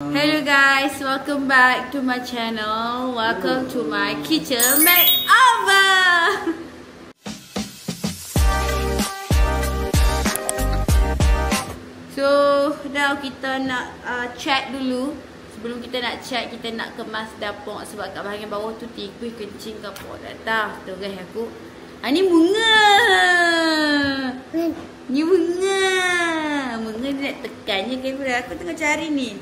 Hello guys, welcome back to my channel. Welcome to my kitchen makeover. So now kita nak chat dulu. Sebelum kita nak chat, kita nak kemas dapur. Sebab kat bahagian bawah tu tikus kencing ke apa. Dah terus aku. Ni bunga. Ni bunga. Bunga dia nak tekannya kamera. Aku tengah cari ni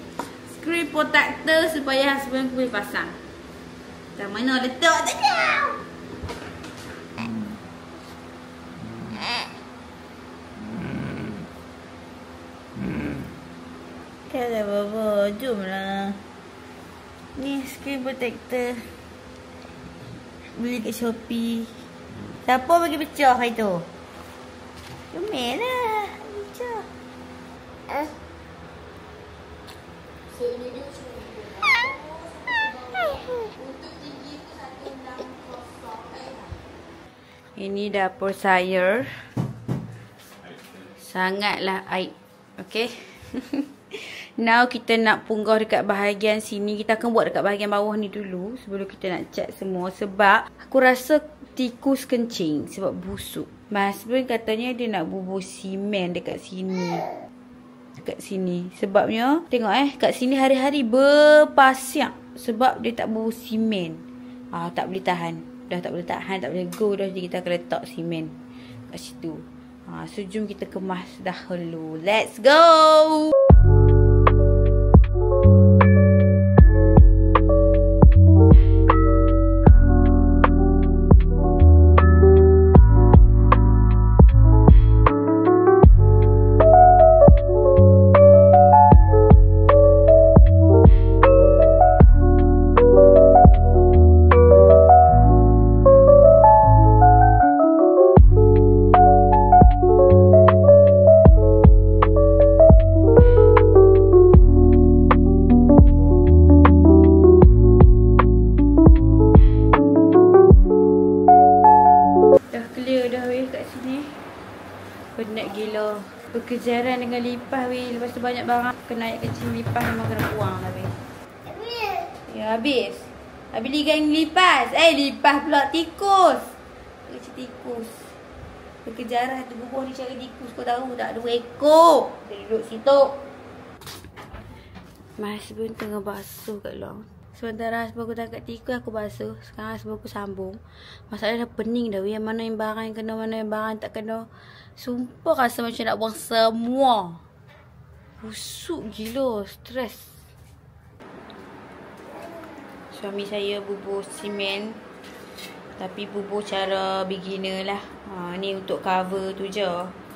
screen protector supaya husband aku boleh pasang. Tak mana letak tak tahu. Kalau baba, jomlah. Ni screen protector. Beli kat Shopee. Siapa bagi pecah itu? Comel lah. Pecah. Ini dapur saya. Sangatlah aib. Okay. Now kita nak punggah dekat bahagian sini. Kita akan buat dekat bahagian bawah ni dulu. Sebelum kita nak cat semua. Sebab aku rasa tikus kencing. Sebab busuk. Mas pun katanya dia nak bubuh simen dekat sini. Dekat sini. Sebabnya tengok kat sini hari-hari berpasang. Sebab dia tak bubuh simen. Tak boleh tahan. Dah tak boleh tahan. Tak boleh go dah. Jadi kita akan letak simen kat situ. So jom kita kemas dahulu. Let's go. Penat gila. Berkejaran dengan lipas weh. Lepas tu banyak barang. Kena ayat kecil lipas memang kena buang lah weh. Ya habis. Habis ligan lipas. Lipas pula tikus. Kecil tikus. Berkejaran tu bubuh ni cara tikus. Kau tahu tak? 2 ekor. Dia duduk situ. Mas pun tengah basuh kat luar. Sementara husband aku tangkap tikus, aku basuh. Sekarang husband aku sambung. Masalah dah pening dah weh. Mana yang barang yang kena, mana yang barang tak kena. Sumpah rasa macam nak buang semua. Busuk gila. Stres. Suami saya bubuh simen. Tapi bubuh cara beginner lah. Ni untuk cover tu je.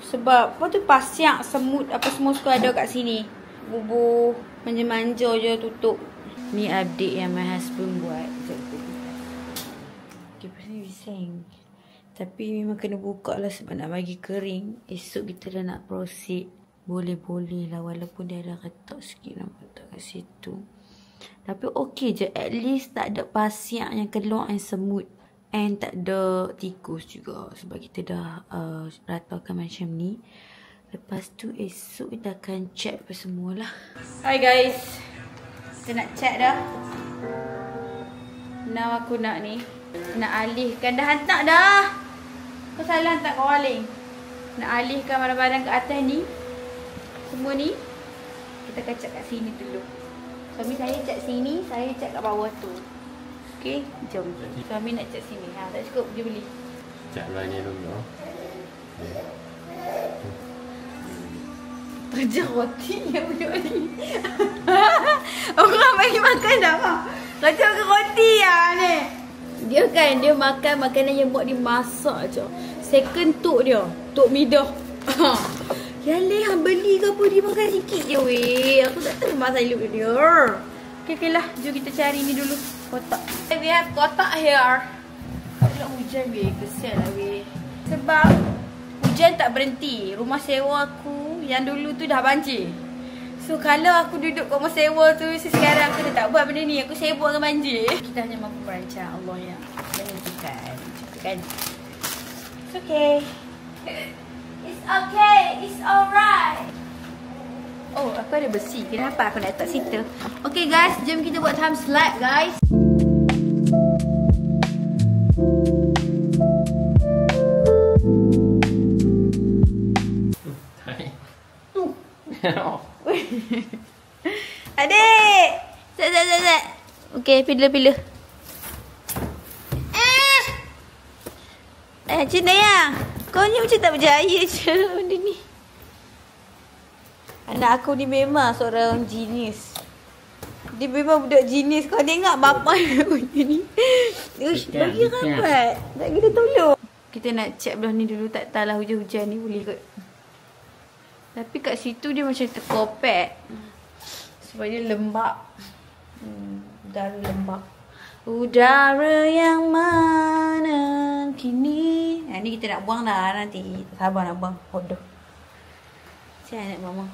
Sebab apa tu pasiak, semut apa semua suka ada kat sini. Bubuh manja-manja je tutup. Ni update yang my husband buat. Dia pasti bising. Tapi memang kena buka lah sebab nak bagi kering. Esok kita dah nak proceed. Boleh-boleh lah walaupun dia ada retak sikit nampak tak kat situ. Tapi okey je. At least tak ada pasiak yang keluar and semut. And tak ada tikus juga. Sebab kita dah ratakan macam ni. Lepas tu esok kita akan check apa semualah. Hi guys. Kita nak cat dah. Now aku nak ni. Nak alihkan. Dah hantar dah. Kau salah hantar kau aling. Nak alihkan barang-barang ke atas ni. Semua ni. Kita akan cat kat sini dulu. Suami saya cat sini. Saya cat kat bawah tu. Okay. Jom. Suami nak cat sini. Tak cukup. Dia beli. Cat luar ni dulu. Kerja roti yang punya ni. Orang bagi makan dah bang. Kerja ke roti lah ni. Dia kan, dia makan makanan yang buat dimasak je. Second tok dia. Tok midah. Yalah, beli ke apa dia makan sikit je weh. Aku tak tahu masa hidup dia. Okay lah. Jom kita cari ni dulu. Kotak. We have kotak here. Tak hujan weh. Kesian lah weh. Sebab hujan tak berhenti. Rumah sewa aku yang dulu tu dah banjir. So kalau aku duduk kat rumah sewa tu, sekarang aku dah tak buat benda ni. Aku sibuk dengan banjir. Kita hanya mampu merancang. Allah yang menentukan. Kan? It's okay. It's okay. It's alright. Oh, aku ada besi. Kenapa aku nak letak situ? Okay guys, jom kita buat time slap guys. Adik! Zat. Okay, pilih. Macam mana ya? Kau ni macam tak berjaya je benda ni. Anak aku ni memang seorang genius. Dia memang budak genius. Kau tengok bapa aku ni. Uish, bagi rapat. Tak kena tolong. Kita nak check belah ni dulu. Tak tahulah hujan-hujan ni boleh kot. Tapi kat situ dia macam terkopek. Sebab dia lembab. Udara lembab. Udara yang mana kini. Ni kita nak buang dah nanti. Sabar nak buang. Bodoh. Saya nak mama.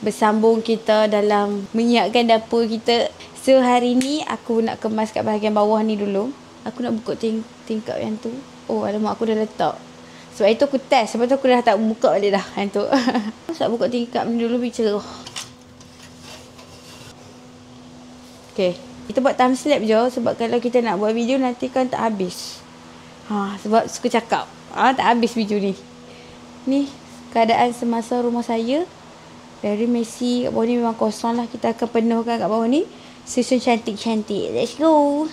Bersambung kita dalam menyiapkan dapur kita. So hari ni aku nak kemas kat bahagian bawah ni dulu. Aku nak buka tingkap yang tu. Oh alamak, aku dah letak. Sebab itu aku test. Sebab tu aku dah tak buka balik dah yang tu. Sebab buka tingkap ni dulu bicara. Okay, kita buat time slap je. Sebab kalau kita nak buat video nanti kan tak habis. Sebab suka cakap. Tak habis video ni. Ni keadaan semasa rumah saya. Very messy. Kat bawah ni memang kosong lah. Kita akan penuhkan kat bawah ni. Susun cantik-cantik. Let's go.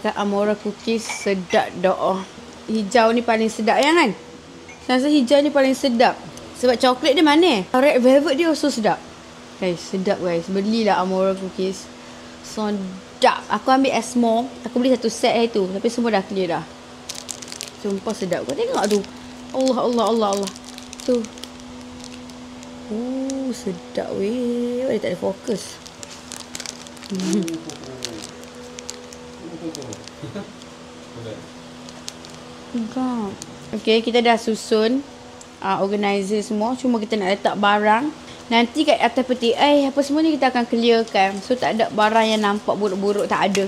makan Amora cookies sedap dah. Hijau ni paling sedap ya kan? Saya rasa hijau ni paling sedap. Sebab coklat dia manis. Red velvet dia also sedap. Guys, sedap guys. Belilah Amora cookies. Sedap. Aku ambil Asmore. Aku beli satu set hari tu. Tapi semua dah clear dah. Sumpah sedap. Kau tengok tu. Allah. Tu. Sedap weh. Dia tak ada fokus. Okay, kita dah susun organizer semua. Cuma kita nak letak barang. Nanti kat atas peti apa semua ni kita akan clearkan. So tak ada barang yang nampak buruk-buruk. Tak ada.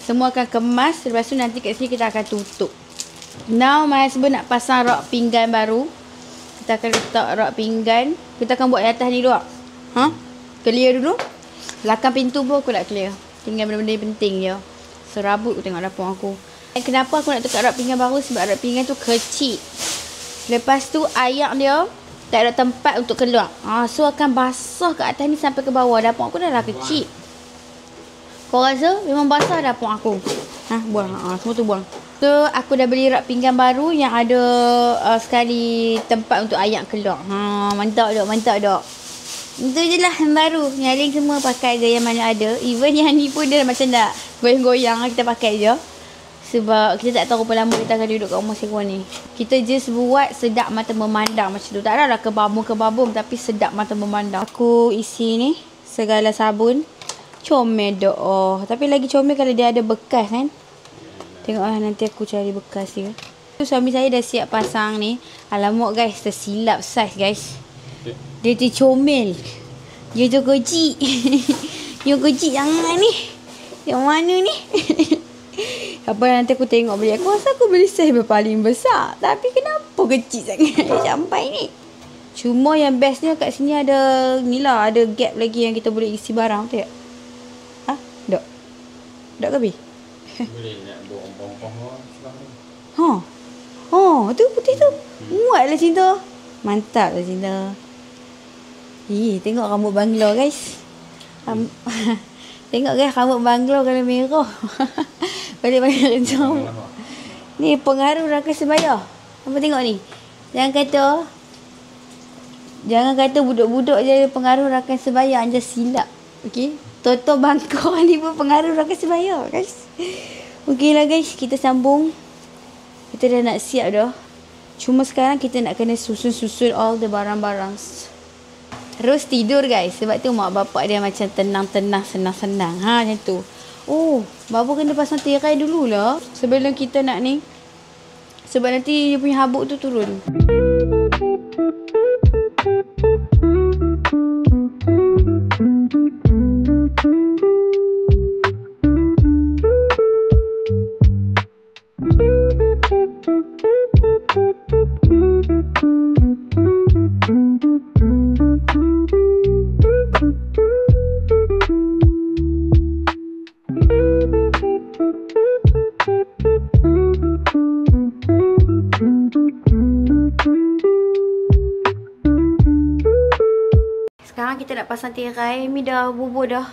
Semua akan kemas. Lepas tu nanti kat sini kita akan tutup. Now my husband nak pasang rak pinggan baru. Kita akan letak rak pinggan. Kita akan buat di atas ni dulu. Clear dulu. Belakang pintu pun aku nak clear. Tinggal benda-benda yang penting je. Serabut aku tengok dapur aku. Kenapa aku nak tukar rak pinggan baru? Sebab rak pinggan tu kecil. Lepas tu ayak dia tak ada tempat untuk keluar. So akan basah kat atas ni sampai ke bawah. Dapur aku dah lah kecil. Kau rasa memang basah dapur aku. Buang. Semua tu buang. So aku dah beli rak pinggan baru yang ada sekali tempat untuk ayak keluar. Mantap tak? Itu je lah yang baru. Yang lain semua pakai je yang mana ada. Even yang ni pun dia macam dah goyang-goyang. Kita pakai je. Sebab kita tak tahu berapa lama kita akan duduk kat rumah sewa ni. Kita just buat sedap mata memandang macam tu. Tak ada lah kebabum-kebabum tapi sedap mata memandang. Aku isi ni segala sabun. Comel doh. Tapi lagi comel kalau dia ada bekas kan. Tengoklah nanti aku cari bekas dia. Suami saya dah siap pasang ni. Alamak guys, tersilap saiz guys. Dia tu comel. Dia tu kecil. Yang kecil jangan ni. Yang mana ni? Apa nanti aku tengok beli. Aku rasa aku beli saiz paling besar. Tapi kenapa kecil sangat sampai ni? Cuma yang bestnya kat sini ada ni lah. Ada gap lagi yang kita boleh isi barang. Betul tak? Dok? Dok ke Bi? Boleh nak buat ompong-ompong tu putih tu. Muat lah cinta. Mantap lah cinta. Tengok rambut bangla guys. Tengok guys rambut bangla kalau merah. Balik-balik rencam. Ni pengaruh raka sebaya. Apa tengok ni? Jangan kata budak-budak je pengaruh rakan sebaya. Anja silap. Okay. Toto Bangkok ni pun pengaruh rakan sebaya guys. Okay lah guys. Kita sambung. Kita dah nak siap dah. Cuma sekarang kita nak kena susun all the barang-barang. Terus tidur guys. Sebab tu mak bapak dia macam tenang-tenang, senang-senang. Macam tu. Babu kena pasang tirai dululah. Sebelum kita nak ni. Sebab nanti dia punya habuk tu turun. Sekarang kita nak pasang tirai. Mi dah bubur dah.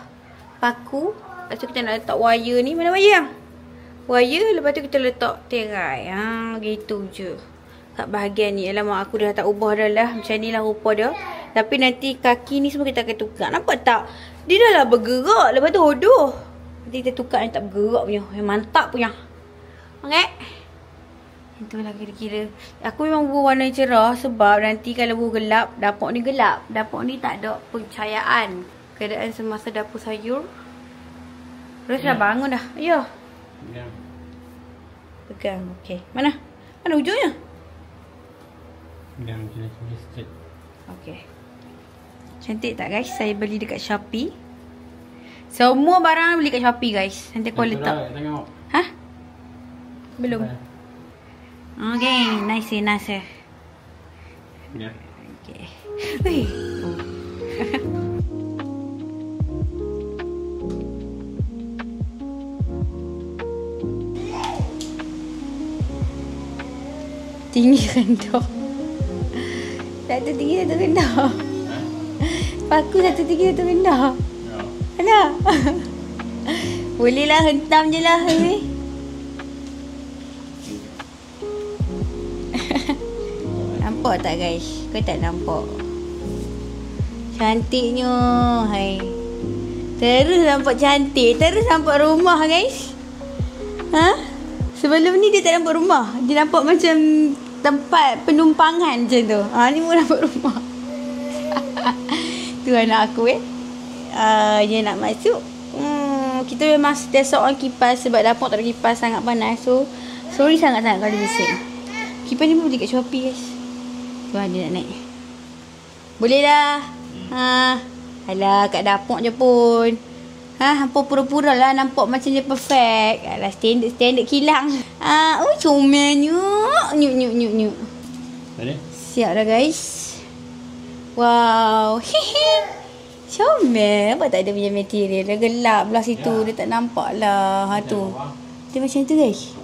Paku. Lepas tu kita nak letak wire ni. Mana wire? Wire. Lepas tu kita letak tirai. Gitu je. Kat bahagian ni. Alamak aku dah tak ubah dah lah. Macam ni lah rupa dia. Tapi nanti kaki ni semua kita akan tukar. Nampak tak? Dia dah lah bergerak. Lepas tu hodoh. Nanti kita tukar yang tak bergerak punya. Yang mantap punya. Okay? Itulah kira-kira. Aku memang buat warna cerah sebab nanti kalau buat gelap, dapur ni gelap. Dapur ni tak ada pencahayaan. Keadaan semasa dapur sayur. Terus dah bangun dah. Ya. Pegang. Okey. Mana ujungnya? Pegang sini sikit. Okey. Cantik tak guys? Saya beli dekat Shopee. Semua barang beli kat Shopee guys. Nanti aku letak. Tengok. Belum. Okay, nice. Ya. Okay. Weh. Tinggi rendah. Satu tinggi satu rendah. Paku satu tinggi satu rendah. Ada? Boleh lah hentam je lah. Nampak tak guys? Kau tak nampak? Cantiknya. Hai. Terus nampak cantik. Terus nampak rumah guys. Ha? Sebelum ni dia tak nampak rumah. Dia nampak macam tempat penumpangan macam tu. Ni pun nampak rumah. Tu anak aku dia nak masuk. Kita memang setiap on kipas sebab dapur tak ada kipas, sangat panas. So sorry sangat-sangat kalau bising. Kipas ni pun beli kat Shopee guys. Tu dia nak naik. Boleh dah. Alah kat dapur je pun. Hampa pura-pura lah nampak macam dia perfect. Alah standard kilang. Comelnya. Nyuk. Siap dah guys. Wow. Comel. Nampak tak ada punya material. Dah gelap belah situ. Dia tak nampak lah. Tu. Dia macam tu guys.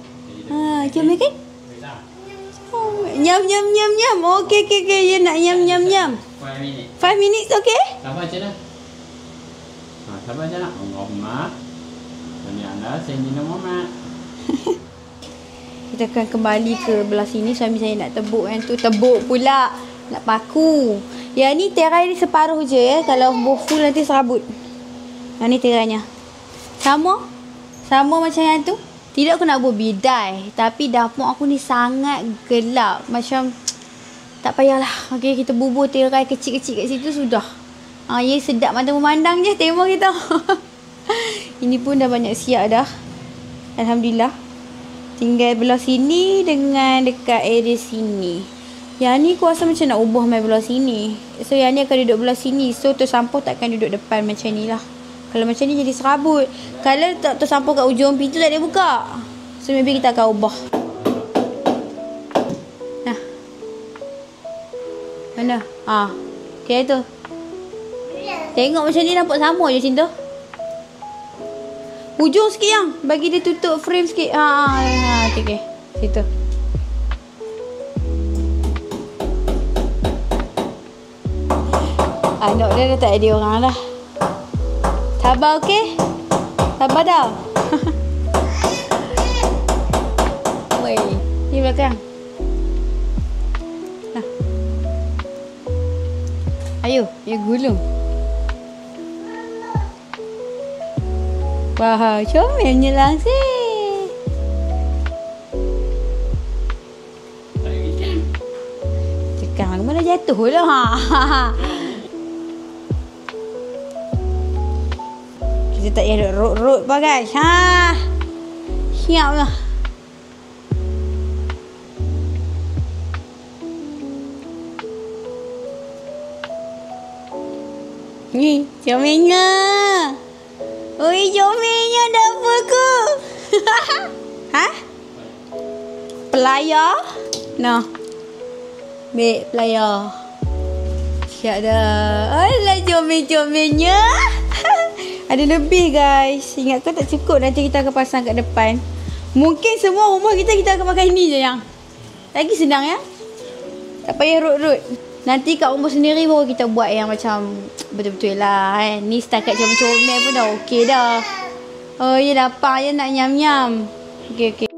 Comel kan? Nyam. Okay. Ya nak nyam. 5 minutes okay? Sabar je lah. Sabar je lah. Mama. Ini anda sendiri mama. Kita akan kembali ke belah sini. Suami saya nak tebuk kan tu. Tebuk pula. Nak paku. Yang ni terai ni separuh je Kalau full nanti serabut. Ni terainya. Sama macam yang tu. Tidak aku nak buat bidai. Tapi dapur aku ni sangat gelap. Macam tak payahlah. Okay, kita bubur terai kecil-kecil kat situ sudah. Ya sedap mata memandang je tema kita. Ini pun dah banyak siap dah. Alhamdulillah. Tinggal belah sini dengan dekat area sini. Yang ni aku rasa macam nak ubah main belah sini. So yang ni akan duduk belah sini. So tersampur takkan duduk depan macam ni lah. Kalau macam ni jadi serabut. Kalau tak tersampur kat ujung pintu tak ada buka. So maybe kita akan ubah. Mana? Okay tu. Tengok macam ni nampak sama je cinta. Ujung sikit yang. Bagi dia tutup frame sikit. Okay. Situ. Anak dia dah tak ada orang dah. Sabar okey? Sabar dah. Woi, ni belakang. Ayo, gulung. Wah, comelnya langsing. Cekang mana jatuh lah. Kita tak payah rot-rot pa guys. Siap lah. Ni, comelnya. Oi, comelnya dapurku. Pelayar? Nah. Baik, pelayar. Siap dah. Alah, comel-comelnya. Ada lebih guys. Ingat kau tak cukup. Nanti kita akan pasang kat depan. Mungkin semua rumah kita akan pakai ni je yang. Lagi senang ya. Tak payah rot-rot. Nanti kat rumah sendiri baru kita buat yang macam betul-betul lah kan. Ni setakat comel-comel pun dah okey dah. Oh ya lapar je nak nyam-nyam. Okey.